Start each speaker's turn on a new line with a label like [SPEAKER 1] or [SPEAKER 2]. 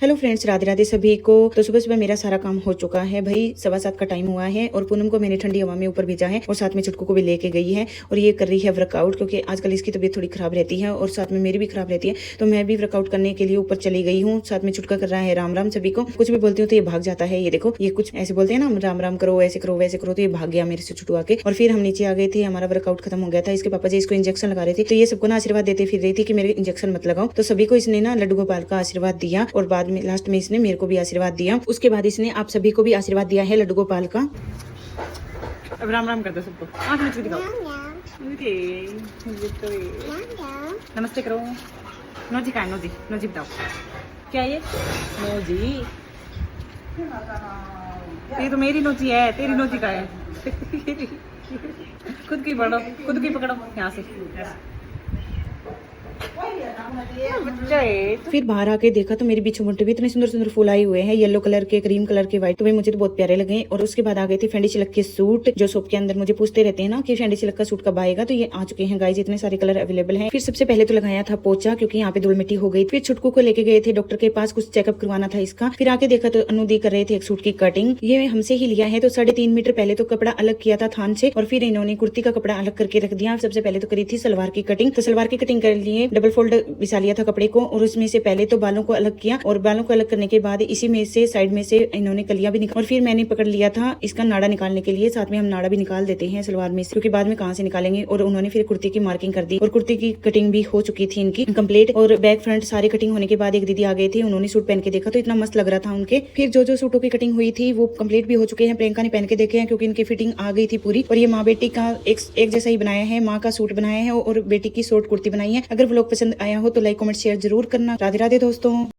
[SPEAKER 1] Hello friends, Radhe Radhe सभी को। तो सुबह सुबह मेरा सारा काम हो चुका है भाई। 7:15 का टाइम हुआ है और पूनम को मैंने ठंडी हवा में ऊपर भेजा है और साथ में छुटकू को भी लेके गई है और ये कर रही है वर्कआउट, क्योंकि आजकल इसकी तबीयत थोड़ी खराब रहती है और साथ में मेरी भी खराब रहती है। तो मैं भी वर्कआउट करने के लिए ऊपर चली गई हूँ। साथ में छुटका कर रहा है राम राम सभी को। कुछ भी बोलती हूँ तो ये भाग जाता है। ये देखो, ये कुछ ऐसे बोलते हैं ना, राम राम करो, ऐसे करो वैसे करो, तो ये भाग गया मेरे से छुटू आके। और फिर हम नीचे आ गए थे। हमारा वर्कआउट खत्म हो गया था। इसके पापा जी इसको इंजेक्शन लगा रहे थे, तो ये सबको ना आशीर्वाद देते फिर रही थी कि मेरे इंजेक्शन मत लगाओ। तो सभी को इसने ना लड्डू गोपाल का आशीर्वाद दिया और बाद में लास्ट में इसने मेरे को भी आशीर्वाद दिया। उसके बाद इसने आप सभी को भी आशीर्वाद दिया है लड्डू गोपाल का। अब राम राम कर दो सबको। आंख मीच के दिखाओ। नमस्ते करो। नोजी का है, नोजी नोजी बताओ क्या है ये? नोजी, ये तो मेरी नोजी है, तेरी नोजी का है। खुद की पकड़ो, खुद की पकड़ो यहाँ से। फिर बाहर आके देखा तो मेरी बिच्छू मुंटे भी इतने सुंदर सुंदर फूल आए हुए हैं, येलो कलर के, क्रीम कलर के, व्हाइट। तो वे मुझे तो बहुत प्यारे लगे। और उसके बाद आ गए थे फेंडी चिलक के सूट, जो शॉप के अंदर मुझे पूछते रहते हैं ना कि फेंडी चिलक का सूट कब आएगा। तो ये आ चुके हैं गाइस, इतने सारे कलर अवेलेबल हैं। फिर सबसे पहले तो लगाया था पोचा, क्योंकि यहाँ पे धूल मिट्टी हो गई। फिर छुटकू को लेके गए थे डॉक्टर के पास, कुछ चेकअप करवाना था इसका। फिर आके देखा तो अनुदी कर रहे थे एक सूट की कटिंग। ये हमसे ही लिया है। तो 3.5 मीटर पहले तो कपड़ा अलग किया था थान से, और फिर इन्होंने कुर्ती का कपड़ा अलग करके रख दिया। सबसे पहले तो करी थी सलवार की कटिंग। तो सलवार की कटिंग कर लिए, डबल फोल्ड बिछा लिया था कपड़े को, और उसमें से पहले तो बालों को अलग किया, और बालों को अलग करने के बाद इसी में से साइड में से इन्होंने कलियां भी निकाल, और फिर मैंने पकड़ लिया था इसका नाड़ा निकालने के लिए। साथ में हम नाड़ा भी निकाल देते हैं सलवार में से, क्योंकि बाद में कहाँ से निकालेंगे। और उन्होंने फिर कुर्ती की मार्किंग कर दी, और कुर्ती की कटिंग भी हो चुकी थी इनकी कंप्लीट। और बैक फ्रंट सारी कटिंग होने के बाद एक दीदी आ गए थे, उन्होंने सूट पहन के देखा तो इतना मस्त लग रहा था उनके। फिर जो जो सूटों की कटिंग हुई थी वो कंप्लीट भी हो चुके हैं। प्रियंका ने पहन के देखे हैं, क्योंकि इनकी फिटिंग आ गई थी पूरी। और ये माँ बेटी का एक जैसा ही बनाया है। माँ का सूट बनाया है और बेटी की शॉर्ट कुर्ती बनाई है। अगर व्लॉग पसंद आया हो तो लाइक कमेंट शेयर जरूर करना। राधे राधे दोस्तों।